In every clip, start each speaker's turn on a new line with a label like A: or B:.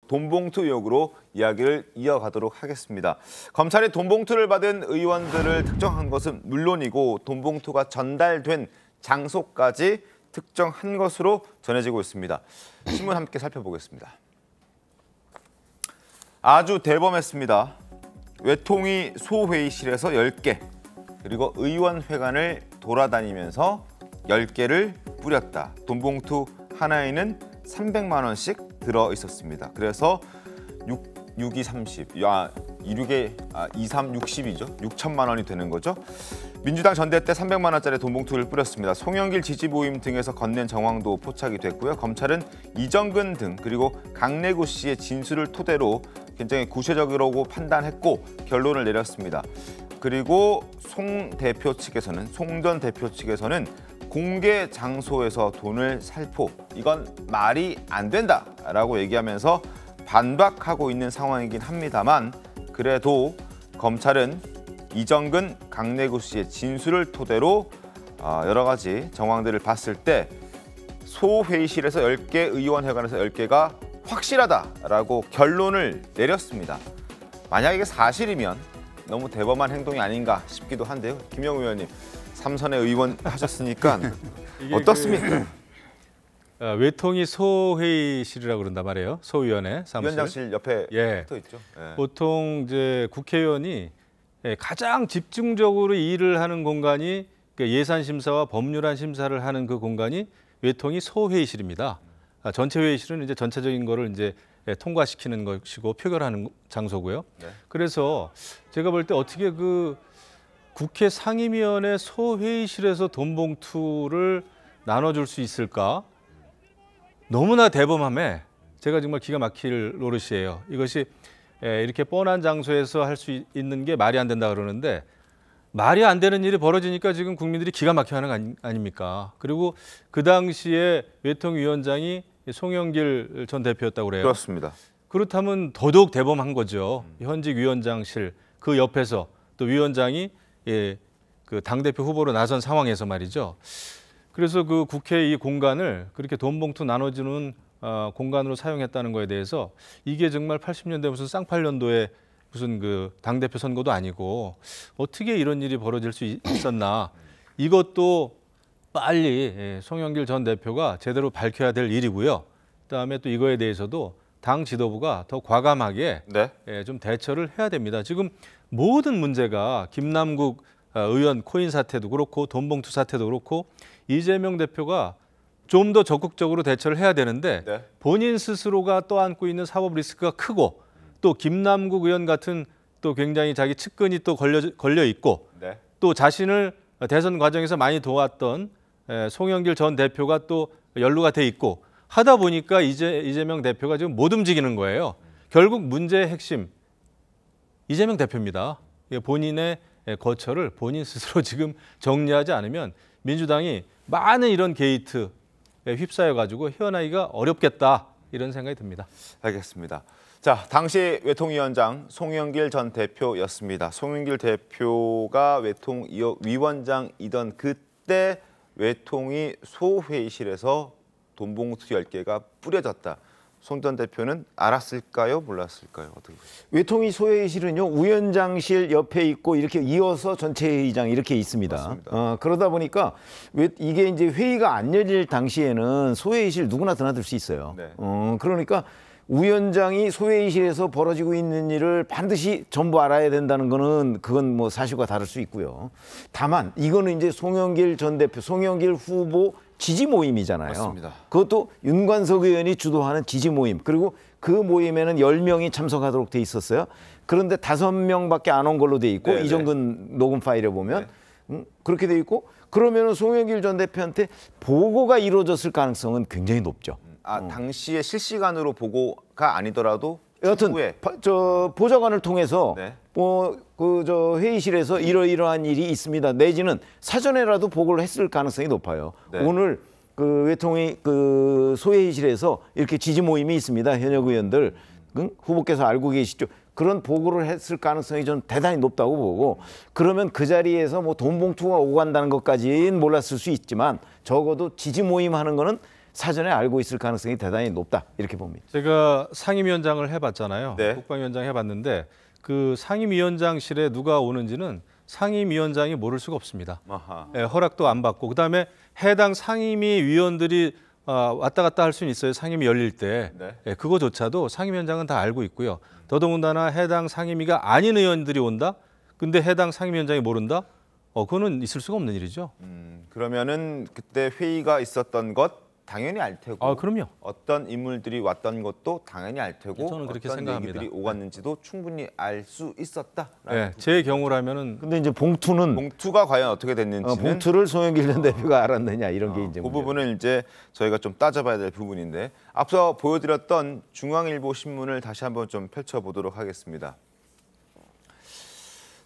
A: 돈봉투 의혹으로 이야기를 이어가도록 하겠습니다. 검찰이 돈봉투를 받은 의원들을 특정한 것은 물론이고 돈봉투가 전달된 장소까지 특정한 것으로 전해지고 있습니다. 신문 함께 살펴보겠습니다. 아주 대범했습니다. 외통위 소회의실에서 10개, 그리고 의원회관을 돌아다니면서 10개를 뿌렸다. 돈봉투 하나에는 300만 원씩 들어 있었습니다. 그래서 6이 30, 60이죠. 6천만 원이 되는 거죠. 민주당 전대 때 300만 원짜리 돈봉투를 뿌렸습니다. 송영길 지지 모임 등에서 건넨 정황도 포착이 됐고요. 검찰은 이정근 등 그리고 강내구 씨의 진술을 토대로 굉장히 구체적이라고 판단했고 결론을 내렸습니다. 그리고 송 전 대표 측에서는 공개 장소에서 돈을 살포, 이건 말이 안 된다라고 얘기하면서 반박하고 있는 상황이긴 합니다만, 그래도 검찰은 이정근, 강내구 씨의 진술을 토대로 여러 가지 정황들을 봤을 때 소회의실에서 10개, 의원회관에서 10개가 확실하다라고 결론을 내렸습니다. 만약 이게 사실이면 너무 대범한 행동이 아닌가 싶기도 한데요. 김영우 의원님, 3선의 의원 하셨으니까 어떻습니까?
B: 외통위 소회의실이라고 그런단 말이에요. 소위원회 사무실.
A: 위원장실 옆에 붙어 있죠. 예.
B: 보통 이제 국회의원이 가장 집중적으로 일을 하는 공간이 예산 심사와 법률안 심사를 하는 그 공간이 외통위 소회의실입니다. 전체 회의실은 이제 전체적인 거를 이제 통과시키는 것이고 표결하는 장소고요. 네. 그래서 제가 볼 때 어떻게 그 국회 상임위원회 소회의실에서 돈봉투를 나눠줄 수 있을까? 너무나 대범함에 제가 정말 기가 막힐 노릇이에요. 이것이 이렇게 뻔한 장소에서 할 수 있는 게 말이 안 된다 그러는데, 말이 안 되는 일이 벌어지니까 지금 국민들이 기가 막혀하는 거 아닙니까? 그리고 그 당시에 외통위원장이 송영길 전 대표였다고 그래요.
A: 그렇습니다.
B: 그렇다면 더더욱 대범한 거죠. 현직 위원장실 그 옆에서 또 위원장이 그 당대표 후보로 나선 상황에서 말이죠. 그래서 그 국회 이 공간을 그렇게 돈봉투 나눠주는 공간으로 사용했다는 거에 대해서 이게 정말 80년대 무슨 쌍팔년도에 무슨 그 당대표 선거도 아니고 어떻게 이런 일이 벌어질 수 있었나. 이것도 빨리 송영길 전 대표가 제대로 밝혀야 될 일이고요. 그다음에 또 이거에 대해서도 당 지도부가 더 과감하게 좀 대처를 해야 됩니다. 지금 모든 문제가 김남국 의원 코인 사태도 그렇고 돈봉투 사태도 그렇고 이재명 대표가 좀 더 적극적으로 대처를 해야 되는데 본인 스스로가 떠안고 있는 사법 리스크가 크고 또 김남국 의원 같은 또 굉장히 자기 측근이 또 걸려 있고 또 자신을 대선 과정에서 많이 도왔던 송영길 전 대표가 또 연루가 돼 있고 하다 보니까 이재명 대표가 지금 못 움직이는 거예요. 결국 문제의 핵심 이재명 대표입니다. 본인의 거처를 본인 스스로 지금 정리하지 않으면 민주당이 많은 이런 게이트에 휩싸여가지고 헤어나기가 어렵겠다 이런 생각이 듭니다.
A: 알겠습니다. 자, 당시 외통위원장 송영길 전 대표였습니다. 송영길 대표가 외통위원장이던 그때 외통위 소회의실에서 돈봉투 10개가 뿌려졌다. 송 전 대표는 알았을까요? 몰랐을까요? 어떻게 보세요?
C: 외통위 소회의실은요, 위원장실 옆에 있고 이렇게 이어서 전체 회의장 이렇게 있습니다. 그러다 보니까 이게 이제 회의가 안 열릴 당시에는 소회의실 누구나 드나들 수 있어요. 네. 그러니까 위원장이 소회의실에서 벌어지고 있는 일을 반드시 전부 알아야 된다는 거는 그건 뭐 사실과 다를 수 있고요. 다만 이거는 이제 송영길 전 대표, 송영길 후보 지지 모임이잖아요.
A: 맞습니다.
C: 그것도 윤관석 의원이 주도하는 지지 모임. 그리고 그 모임에는 10명이 참석하도록 돼 있었어요. 그런데 5명밖에 안 온 걸로 돼 있고
A: 네네.
C: 이정근 녹음 파일에 보면 그렇게 돼 있고, 그러면은 송영길 전 대표한테 보고가 이루어졌을 가능성은 굉장히 높죠.
A: 당시에 실시간으로 보고가 아니더라도
C: 여하튼 보좌관을 통해서 회의실에서 이러이러한 일이 있습니다. 내지는 사전에라도 보고를 했을 가능성이 높아요. 네. 오늘 그 외통위 그 소회의실에서 이렇게 지지 모임이 있습니다. 현역 의원들 후보께서 알고 계시죠. 그런 보고를 했을 가능성이 좀 대단히 높다고 보고, 그러면 그 자리에서 뭐 돈봉투가 오고 간다는 것까지는 몰랐을 수 있지만 적어도 지지 모임 하는 거는 사전에 알고 있을 가능성이 대단히 높다 이렇게 봅니다.
B: 제가 상임위원장을 해봤잖아요.
A: 네.
B: 국방위원장 해봤는데 그 상임위원장실에 누가 오는지는 상임위원장이 모를 수가 없습니다.
A: 아하.
B: 예, 허락도 안 받고 그다음에 해당 상임위 위원들이 왔다 갔다 할 수는 있어요. 상임위 열릴 때.
A: 네.
B: 예, 그거조차도 상임위원장은 다 알고 있고요. 더더군다나 해당 상임위가 아닌 의원들이 온다? 근데 해당 상임위원장이 모른다? 그거는 있을 수가 없는 일이죠.
A: 그러면은 그때 회의가 있었던 것 당연히 알 테고
B: 그럼요.
A: 어떤 인물들이 왔던 것도 당연히 알 테고
B: 저는 그렇게
A: 어떤
B: 생각합니다.
A: 얘기들이 오갔는지도 충분히 알 수 있었다.
B: 예, 제 경우라면은
C: 근데 이제 봉투는
A: 봉투가 과연 어떻게 됐는지는
C: 봉투를 송영길 전 대표가 알았느냐 이런 게 이제
A: 그
C: 문제입니다.
A: 부분은 이제 저희가 좀 따져봐야 될 부분인데 앞서 보여드렸던 중앙일보 신문을 다시 한번 좀 펼쳐보도록 하겠습니다.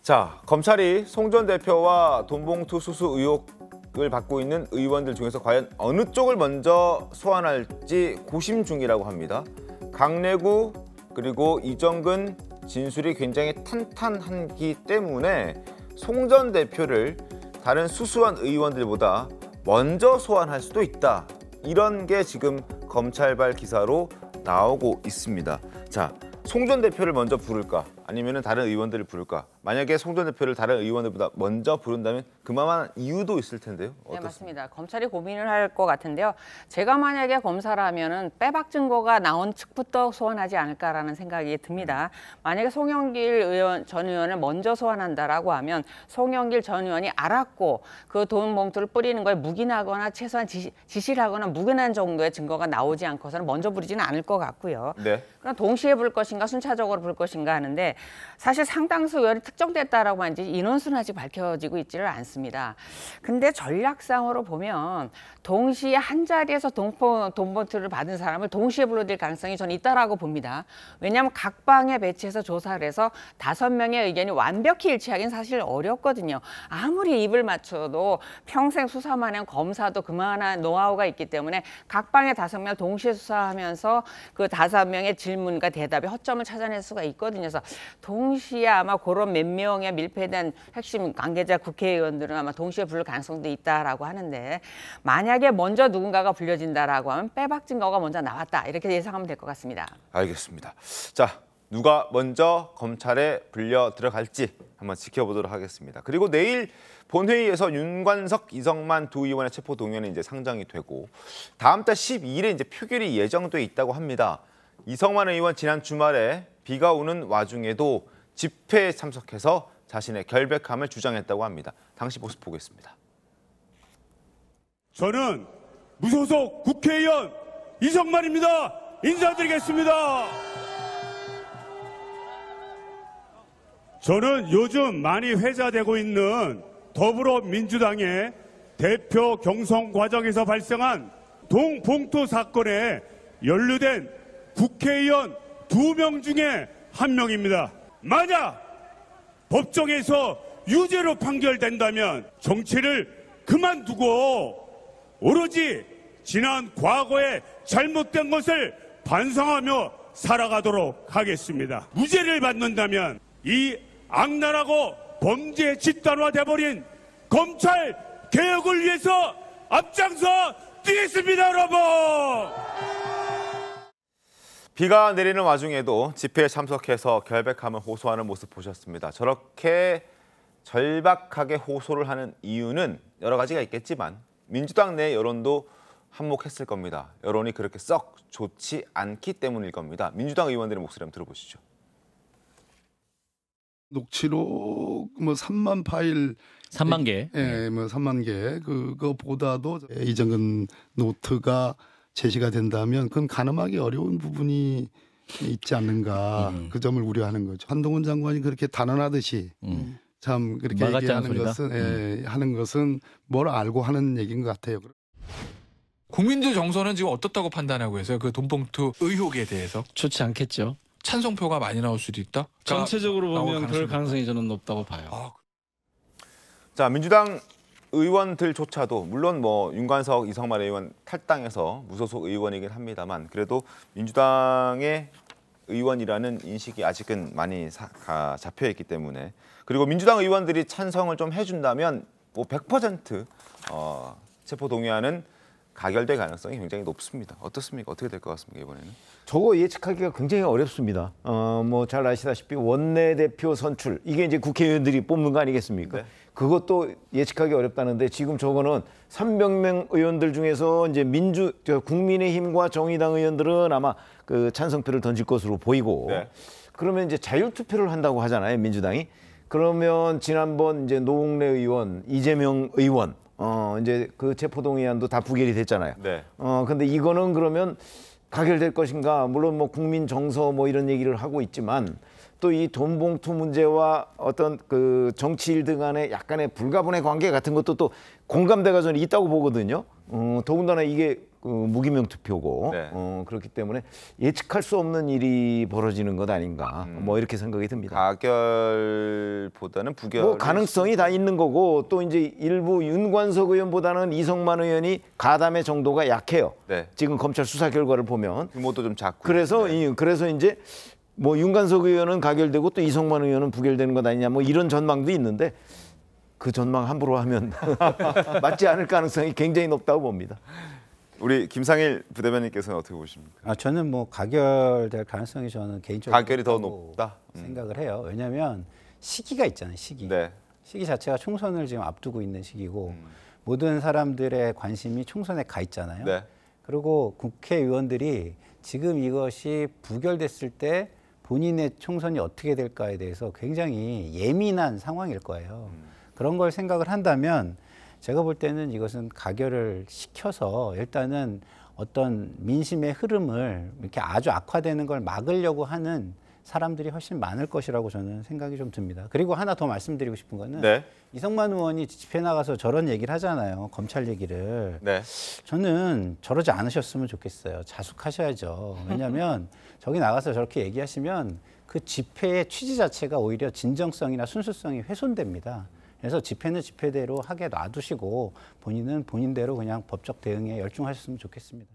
A: 자, 검찰이 송 전 대표와 돈봉투 수수 의혹을 받고 있는 의원들 중에서 과연 어느 쪽을 먼저 소환할지 고심 중이라고 합니다. 강내구 그리고 이정근 진술이 굉장히 탄탄하기 때문에 송 전 대표를 다른 수수한 의원들보다 먼저 소환할 수도 있다. 이런 게 지금 검찰발 기사로 나오고 있습니다. 자, 송 전 대표를 먼저 부를까? 아니면 다른 의원들을 부를까? 만약에 송 전 대표를 다른 의원들보다 먼저 부른다면 그만한 이유도 있을 텐데요.
D: 네,
A: 어떻습니까?
D: 맞습니다. 검찰이 고민을 할 것 같은데요. 제가 만약에 검사라면은 빼박 증거가 나온 측부터 소환하지 않을까라는 생각이 듭니다. 만약에 송영길 전 의원을 먼저 소환한다라고 하면 송영길 전 의원이 알았고 그 돈 봉투를 뿌리는 거에 묵인하거나 최소한 지시를 하거나 묵인한 정도의 증거가 나오지 않고서는 먼저 부리지는 않을 것 같고요.
A: 네.
D: 그럼 동시에 부를 것인가 순차적으로 부를 것인가 하는데 사실 상당수 의원이 특정됐다라고 하는지 인원수는 아직 밝혀지고 있지를 않습니다. 근데 전략상으로 보면 동시에 한 자리에서 돈 봉투를 받은 사람을 동시에 불러들일 가능성이 저는 있다라고 봅니다. 왜냐하면 각 방에 배치해서 조사를 해서 5명의 의견이 완벽히 일치하기는 사실 어렵거든요. 아무리 입을 맞춰도 평생 수사만 한 검사도 그만한 노하우가 있기 때문에 각 방에 5명을 동시에 수사하면서 그 5명의 질문과 대답에 허점을 찾아낼 수가 있거든요. 그래서 동시에 아마 그런 몇 명의 밀폐된 핵심 관계자 국회의원들은 아마 동시에 부를 가능성도 있다라고 하는데 만약에 먼저 누군가가 불려진다라고 하면 빼박 증거가 먼저 나왔다 이렇게 예상하면 될 것 같습니다.
A: 알겠습니다. 자, 누가 먼저 검찰에 불려 들어갈지 한번 지켜보도록 하겠습니다. 그리고 내일 본회의에서 윤관석, 이성만 두 의원의 체포 동의안이 이제 상정이 되고 다음 달 12일에 이제 표결이 예정돼 있다고 합니다. 이성만 의원 지난 주말에 비가 오는 와중에도 집회에 참석해서 자신의 결백함을 주장했다고 합니다. 당시 모습 보겠습니다.
E: 저는 무소속 국회의원 이성만입니다. 인사드리겠습니다. 저는 요즘 많이 회자되고 있는 더불어민주당의 대표 경선 과정에서 발생한 돈봉투 사건에 연루된 국회의원 2명 중에 1명입니다. 만약 법정에서 유죄로 판결된다면 정치를 그만두고 오로지 지난 과거에 잘못된 것을 반성하며 살아가도록 하겠습니다. 무죄를 받는다면 이 악랄하고 범죄 집단화돼버린 검찰 개혁을 위해서 앞장서 뛰겠습니다, 여러분!
A: 비가 내리는 와중에도 집회에 참석해서 결백함을 호소하는 모습 보셨습니다. 저렇게 절박하게 호소를 하는 이유는 여러 가지가 있겠지만 민주당 내 여론도 한몫했을 겁니다. 여론이 그렇게 썩 좋지 않기 때문일 겁니다. 민주당 의원들의 목소리 한번 들어보시죠.
F: 녹취록 뭐 3만 파일
G: 3만 개.
F: 예, 뭐 3만 개 그거보다도 이정근 노트가 제시가 된다면 그건 가늠하기 어려운 부분이 있지 않는가 그 점을 우려하는 거죠. 한동훈 장관이 그렇게 단언하듯이 참 그렇게 얘기하는 것은 하는 것은 뭘 알고 하는 얘기인 것 같아요.
H: 국민들 정서는 지금 어떻다고 판단하고 계세요? 그 돈봉투 의혹에 대해서
G: 좋지 않겠죠.
H: 찬성표가 많이 나올 수도 있다.
G: 전체적으로 보면 그럴
H: 높다.
G: 가능성이 저는 높다고 봐요.
A: 자, 민주당 의원들조차도 물론 뭐 윤관석, 이성만 의원 탈당해서 무소속 의원이긴 합니다만 그래도 민주당의 의원이라는 인식이 아직은 많이 잡혀 있기 때문에 그리고 민주당 의원들이 찬성을 좀 해준다면 뭐 100% 체포 동의안은 가결될 가능성이 굉장히 높습니다. 어떻습니까? 어떻게 될 것 같습니까 이번에는?
C: 저거 예측하기가 굉장히 어렵습니다. 뭐 잘 아시다시피 원내대표 선출 이게 이제 국회의원들이 뽑는 거 아니겠습니까?
A: 네.
C: 그것도 예측하기 어렵다는데 지금 저거는 300명 의원들 중에서 이제 국민의힘과 정의당 의원들은 아마 그 찬성표를 던질 것으로 보이고
A: 네.
C: 그러면 이제 자율투표를 한다고 하잖아요 민주당이. 그러면 지난번 이제 노웅래 의원, 이재명 의원 이제 그 체포동의안도 다 부결이 됐잖아요.
A: 네.
C: 근데 이거는 그러면 가결될 것인가? 물론 뭐 국민 정서 뭐 이런 얘기를 하고 있지만 또 이 돈봉투 문제와 어떤 그 정치 일등 간의 약간의 불가분의 관계 같은 것도 또 공감대가 저는 있다고 보거든요. 더군다나 이게 무기명 투표고
A: 네.
C: 그렇기 때문에 예측할 수 없는 일이 벌어지는 것 아닌가 뭐 이렇게 생각이 듭니다.
A: 가결보다는 부결.
C: 뭐 가능성이 다 있는 거고 또 이제 일부 윤관석 의원보다는 이성만 의원이 가담의 정도가 약해요.
A: 네.
C: 지금 검찰 수사 결과를 보면
A: 규모도 좀 작고.
C: 그래서
A: 네.
C: 그래서 이제 뭐 윤관석 의원은 가결되고 또 이성만 의원은 부결되는 것 아니냐 뭐 이런 전망도 있는데 그 전망 함부로 하면 맞지 않을 가능성이 굉장히 높다고 봅니다.
A: 우리 김상일 부대변인께서는 어떻게 보십니까?
I: 저는 뭐 가결될 가능성이 저는 개인적으로
A: 가결이 더
I: 높다고
A: 높다?
I: 생각을 해요. 왜냐하면 시기가 있잖아요. 시기.
A: 네.
I: 시기 자체가 총선을 지금 앞두고 있는 시기고 모든 사람들의 관심이 총선에 가 있잖아요.
A: 네.
I: 그리고 국회의원들이 지금 이것이 부결됐을 때 본인의 총선이 어떻게 될까에 대해서 굉장히 예민한 상황일 거예요. 그런 걸 생각을 한다면 제가 볼 때는 이것은 가결을 시켜서 일단은 어떤 민심의 흐름을 이렇게 아주 악화되는 걸 막으려고 하는 사람들이 훨씬 많을 것이라고 저는 생각이 좀 듭니다. 그리고 하나 더 말씀드리고 싶은 거는
A: 네.
I: 이성만 의원이 집회 나가서 저런 얘기를 하잖아요. 검찰 얘기를.
A: 네.
I: 저는 저러지 않으셨으면 좋겠어요. 자숙하셔야죠. 왜냐하면 저기 나가서 저렇게 얘기하시면 그 집회의 취지 자체가 오히려 진정성이나 순수성이 훼손됩니다. 그래서 집회는 집회대로 하게 놔두시고 본인은 본인대로 그냥 법적 대응에 열중하셨으면 좋겠습니다.